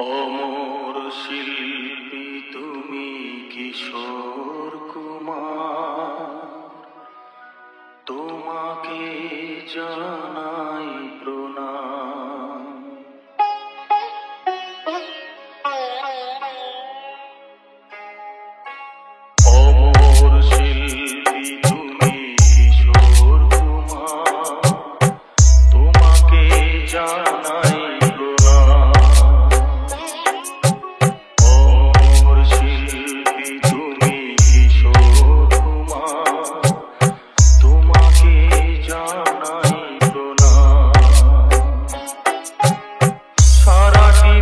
অমর শিল্পী তুমি কিশোর কুমার, তোমাকে জানাই প্রণাম। অমর শিল্পী তুমি কিশোর কুমার, তোমাকে জানাই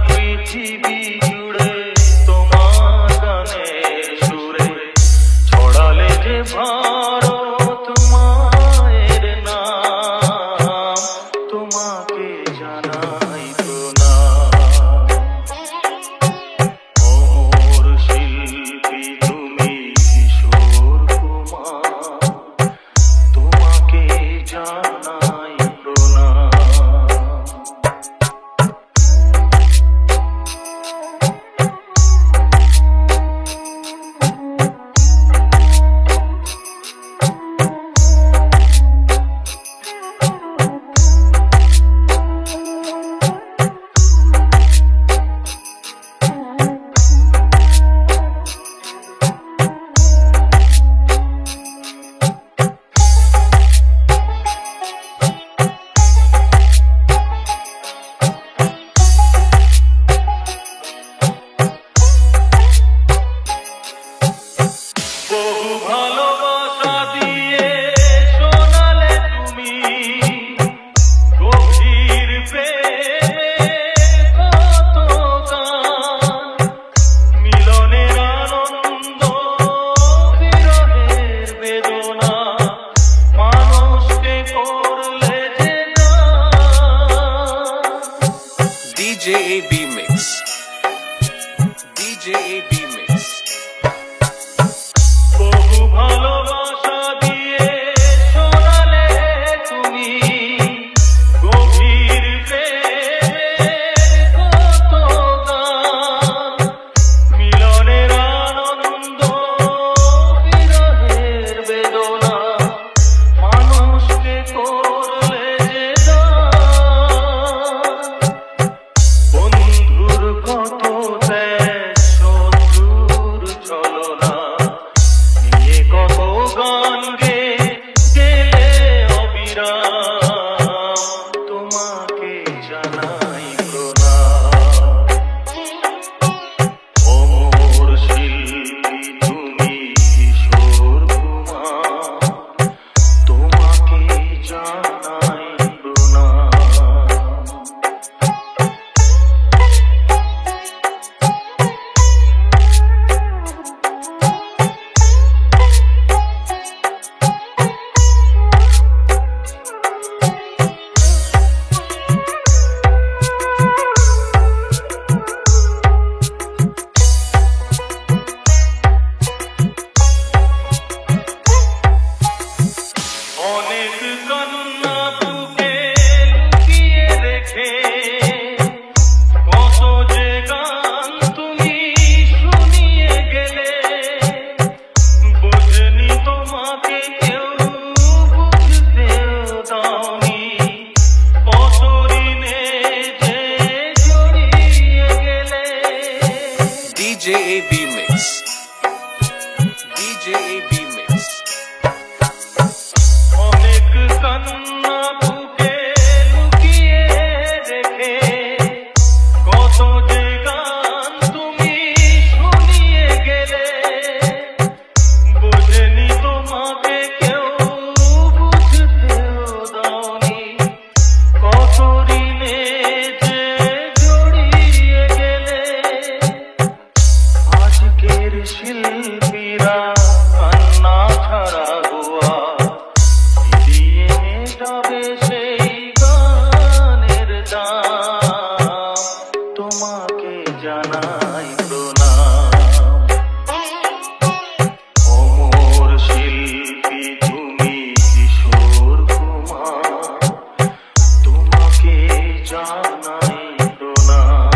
পৃথিবী জুড়ে তোমার গানের সুরে ছড়ালে যে ভারত মায়ের নাম, তোমাকে জানাই প্রণাম। অমর শিল্পী তুমি কিশোর কুমার, তোমাকে জানাই প্রণাম। বহু ভালোবাসা দিয়ে শোনালে তুমি গভীর প্রেমে কত গান, মিলনের আনন্দ বিরহের বেদনা, মানুষকে করলে যে গান। DJ AB Mix, DJ AB Mix। বহু ভালোবাসা দিয়ে শোনালে তুমি গভীর প্রেমে কত গান, মিলনের আনন্দ বিরহের বেদনা, মানুষকে করলে যে দান। বন্ধুর কত ত্যাগ, শত্রুর ছলনা, কত গান গেলে অবিরাম, তোমাকে জানাই প্রণাম। অমর শিল্পী তুমি কিশোর কুমার, তোমাকে জানাই প্রণাম। অনেক কান্না বুকে লুকিয়ে রেখে কত যে গান তুমি শুনিয়ে গেলে, বুঝনি তোমাকে কেউ বুঝতেও দাওনি, কত ঋণে যে জড়িয়ে গেলে। DJ AB Mix, DJ AB Mix। অনেক কান্না বুকে লুকিয়ে রেখে কত যে গান তুমি শুনিয়ে গেলে, বুঝনি তোমাকে কেউ বুঝতেও দাওনি, কত ঋণে যে জড়িয়ে গেলে। আজকের শিল্পীরা কান্না ছাড়া গোয়া দিয়ে মেটাবে সেই গানের দাম, তোমাকে জানাই প্রণাম। অমর শিল্পী তুমি কিশোর কুমার, তোমাকে জানাই প্রণাম।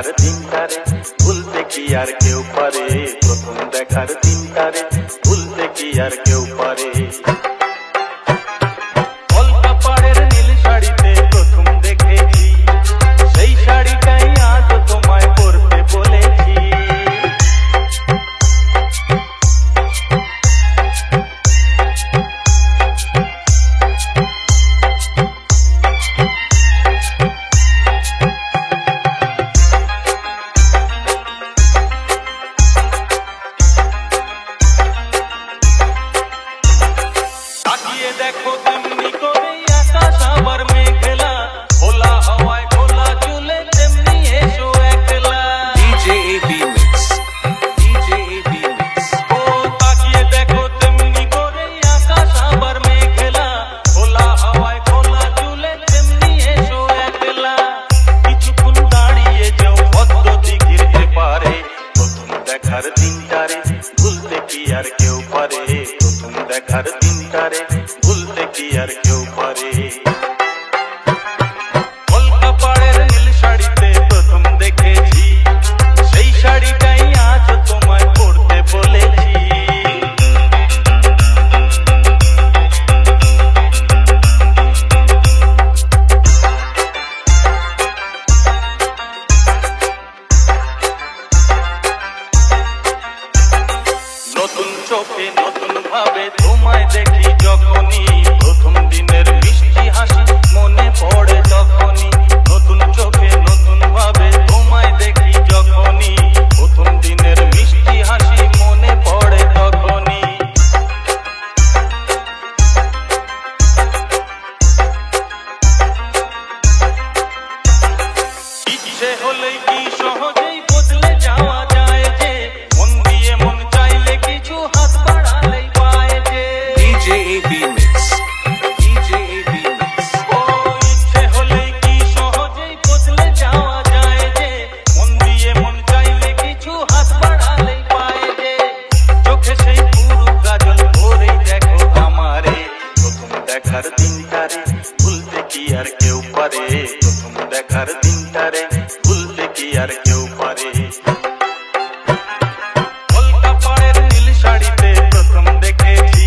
দেখার দিনটারে ভুলতে কি আর কেউ পারে, প্রথম দেখার দিনটারে ভুলতে কি আর কেউ পারে। কলকা পাড়ের নীল শাড়িতে প্রথম দেখেছি, সেই শাড়িটাই আজ তোমায় পরতে বলেছি। তাকিয়ে দেখো তেমনি করে আকাশ আবার মেঘলা, খোলা হাওয়ায় খোলা চুলে তেমনি এসো একলা। DJ AB Mix. DJ AB Mix. ও তাকিয়ে দেখো তেমনি করে আকাশ আবার মেঘলা, খোলা হাওয়ায় খোলা চুলে তেমনি এসো একলা। কিছুক্ষণ দাঁড়িয়ে যাও ভদ্র দিঘির এপারে, প্রথম দেখার দিনটারে ভুলতে কি আর কেউ পারে, প্রথম দেখার দিনটারে ভুলতে কি আর কেউ পারে। কলকা পাড়ের নীল শাড়িতে প্রথম দেখেছি, সেই শাড়িটাই আজ তোমায় পরতে বলেছি। নতুন চোখে নতুন ভাবে তোমায় দেখি যখনই, প্রথম দিনের মিষ্টি হাসি মনে পড়ে তখনই। নতুন চোখে নতুন ভাবে তোমায় দেখি যখনই, প্রথম দিনের মিষ্টি হাসি মনে পড়ে তখনই। ইচ্ছে হলেই কি সহজেই বদলে যাওয়া যায় যে, মন দিয়ে মন চাইলে কিছু হাত বাড়ালেই পায় যে। DJ AB Mix. DJ AB Mix. ও ইচ্ছে হলেই কি সহজেই বদলে যাওয়া যায় যে, মন দিয়ে মন চাইলে কিছু হাত বাড়ালেই পায় যে। চোখে সেই পুরু কাজল ভরেই দেখো আমারে, প্রথম দেখার দিনটারে ভুলতে কি আর কেউ পারে, প্রথম দেখার দিনটারে ভুলতে কি আর কেউ পারে। কলকা পাড়ের নীল শাড়িতে প্রথম দেখেছি,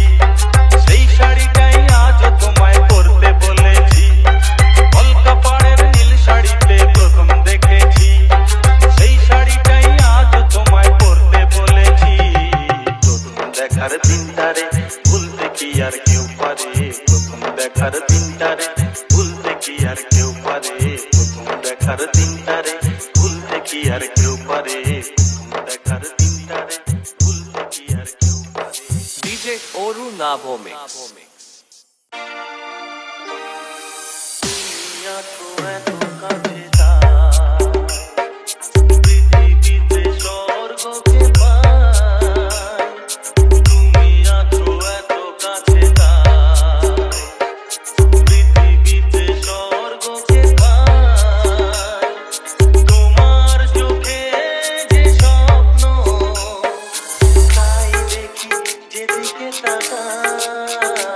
সেই শাড়িটাই আজ তোমায় পরতে বলেছি। কলকা পাড়ের নীল শাড়িতে প্রথম দেখেছি, সেই শাড়িটাই আজ তোমায় পরতে বলেছি। প্রথম দেখার দিনটারে ভুলতে কি আর কেউ পারে, প্রথম দেখার দিনটারে ভুলতে কি আর কেউ পারে, প্রথম দেখার দিনটারে ভুলতে কি আর কেউ পারে, প্রথম দেখার দিনটারে ভুলতে কি আর কেউ পারে। DJ Oru Navo Mix. তুমি আছো এত কাছে তাই, পৃথিবীতে স্বর্গকে পাই। তুমি আছো এত কাছে তাই, পৃথিবীতে স্বর্গকে পাই। তোমার চোখে যে স্বপ্ন, তাই দেখি যেদিকে তাকাই।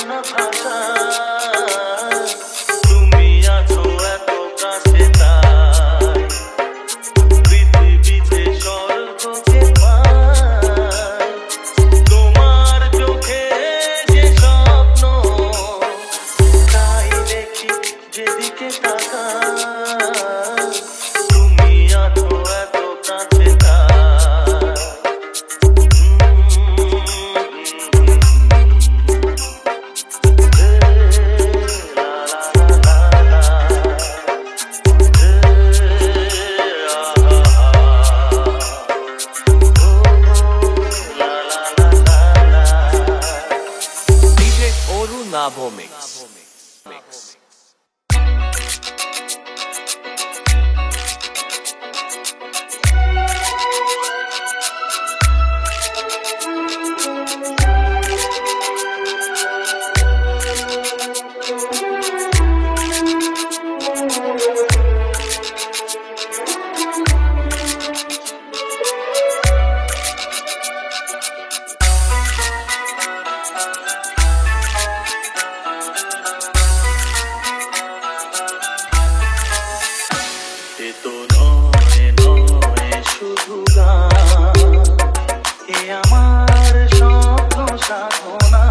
না ভাষা তুমি আছো এত কাছে তাই পৃথিবী যে স্বর্গকে পায় তোমার চোখে যে স্বপ্ন তাই দেখি যেদিকে তাকাই তুমি আছো এত কাছে তাই DJ Oru Nabo Mix. এ তো নয় নয় শুধু গান এ আমার স্বপ্ন সাধনা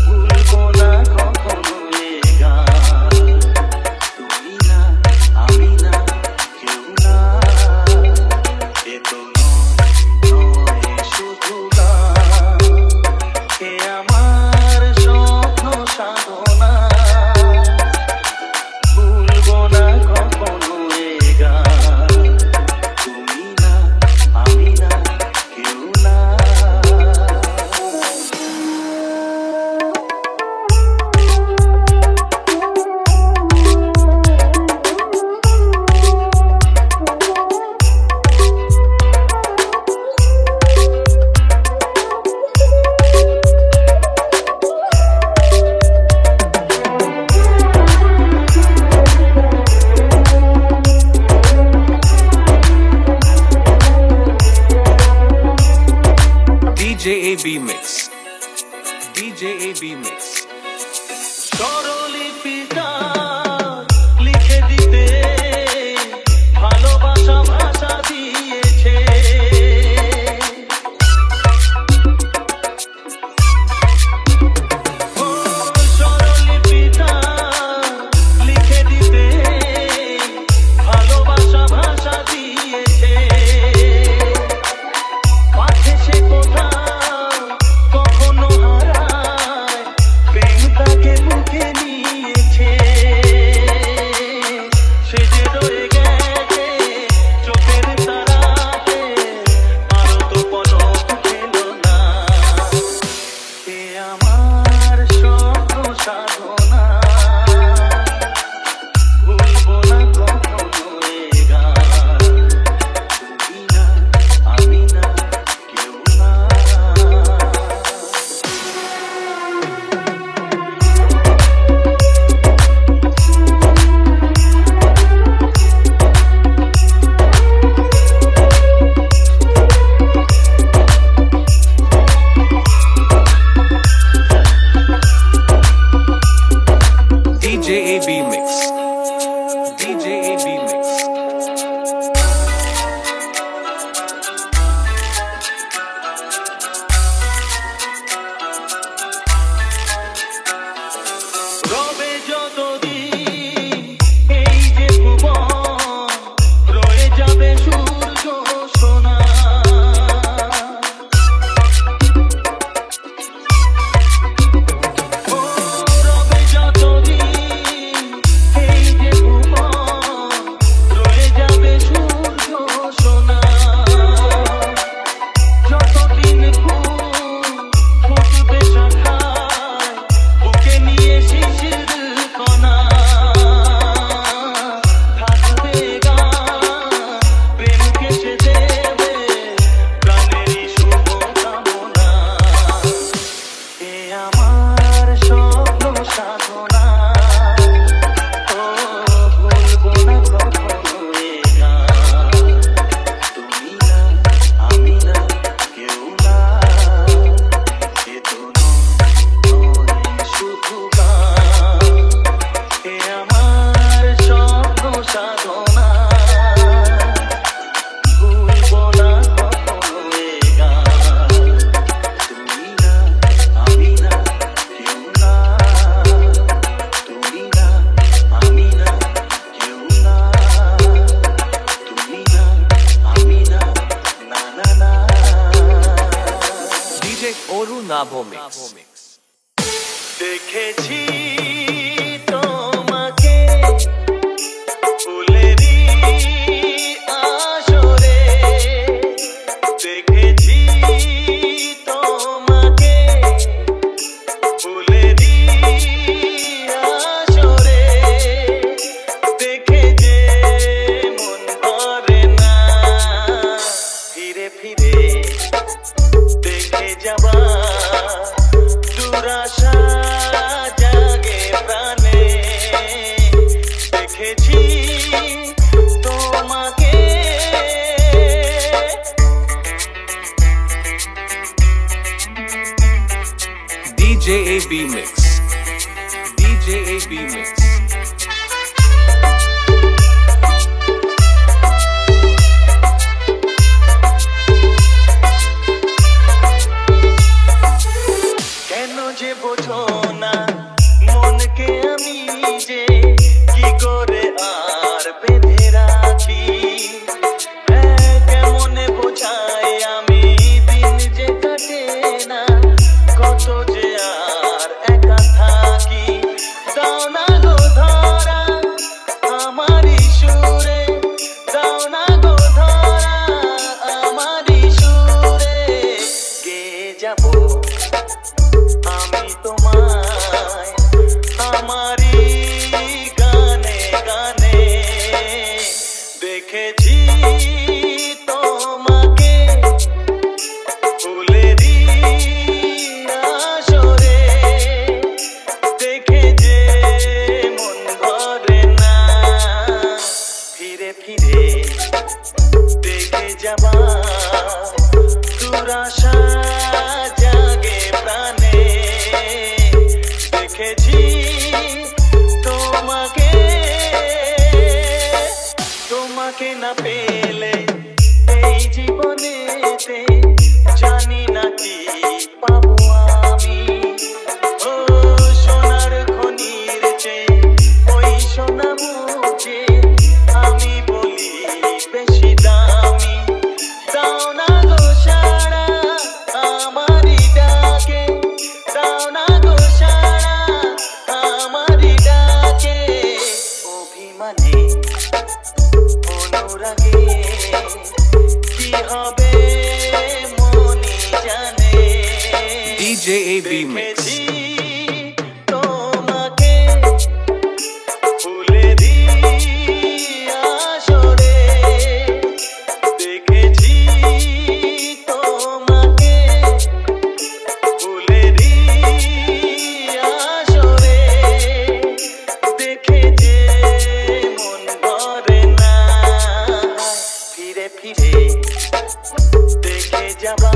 ভুলবো না কখনো এ গান তুমি না আমি না কেউ না এ তো নয় শুধু গান এ আমার স্বপ্ন সাধনা ভুলবো না কখনো এ গান তুমি না আমি না কেউ না DJ AB Mix. DJ AB Mix. স্বরলিপিটা লিখে দিতে ভালোবাসা ভাষা দিয়েছে ও স্বরলিপিটা লিখে দিতে ভালোবাসা ভাষা দিয়েছে পাছে সে কোথাও কখনো হারায় প্রেম তাকে বুকে নিয়েছে সে যে রয়ে গেছে চোখের তারাতে আরো তো পলক ফেলো না এ আমার স্বপ্ন সাধনা ভুলবো না কখনো এ গান তুমি না আমি না কেউ না DJ AB Mix. DJ AB Mix. রবে যতদিন এই যে ভুবন রয়ে যাবে সূর্য সোনা ও রবে যতদিন এই যে ভুবন রয়ে যাবে সূর্য সোনা যতদিন ফুটবে শাখায় বুকে নিয়ে শিশির কণা থাকবে গান প্রেমকে সে দেবে প্রাণেরই শুভ কামনা এ আমার স্বপ্ন সাধনা ও ভুলবো না কখনো এ গান তুমি না আমি না কেউ না এ তো নয় Mix. দেখেছি তোমাকে ফুলেরই আসরে, দেখেছি তোমাকে ফুলেরই আসরে, দেখে যে মন ভরে না, ফিরে ফিরে দেখে যাবা দুরাশা জাগে প্রাণে, দেখেছি তোমাকে। DJ AB Mix. DJ AB Mix. কেন যে বোঝো না মনকে আমি যে কি করে আর বেঁধে রাখি, কেমনে বোঝাই আমি দিন যে কাটে না, কত যে আর একা থাকি। দাও না গো ধরা আমারই সুরে, দাও না গো ধরা আমারই সুরে, গে যাবো আমি তোমায় আমারই গানে গানে, দেখেছি তোমাকে ফুলেরই আসরে, দেখে যে মন ভরে না, ফিরে ফিরে দেখে যাবা দুরাশা জাগে প্রাণে, দেখেছি তোমাকে। তোমাকে না পেলে এই জীবনেতে জানি না কি পাবো আমি, ও সোনার খনির চেয়ে ওই সোনা মুখে আমি বলি বেশি দামি। দাও না গো সাড়া আমারই ডাকে, দাও না গো সাড়া আমারই ডাকে, অভিমানে অনুরাগে কি হবে মনি জানে, DJ AB Mix. দেখেছি তোমাকে ফুলেরই আসরে, দেখেছি তোমাকে ফুলেরই আসরে, দেখে যে মন ভরে না, ফিরে ফিরে দেখে যাবা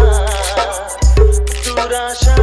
দুরাশা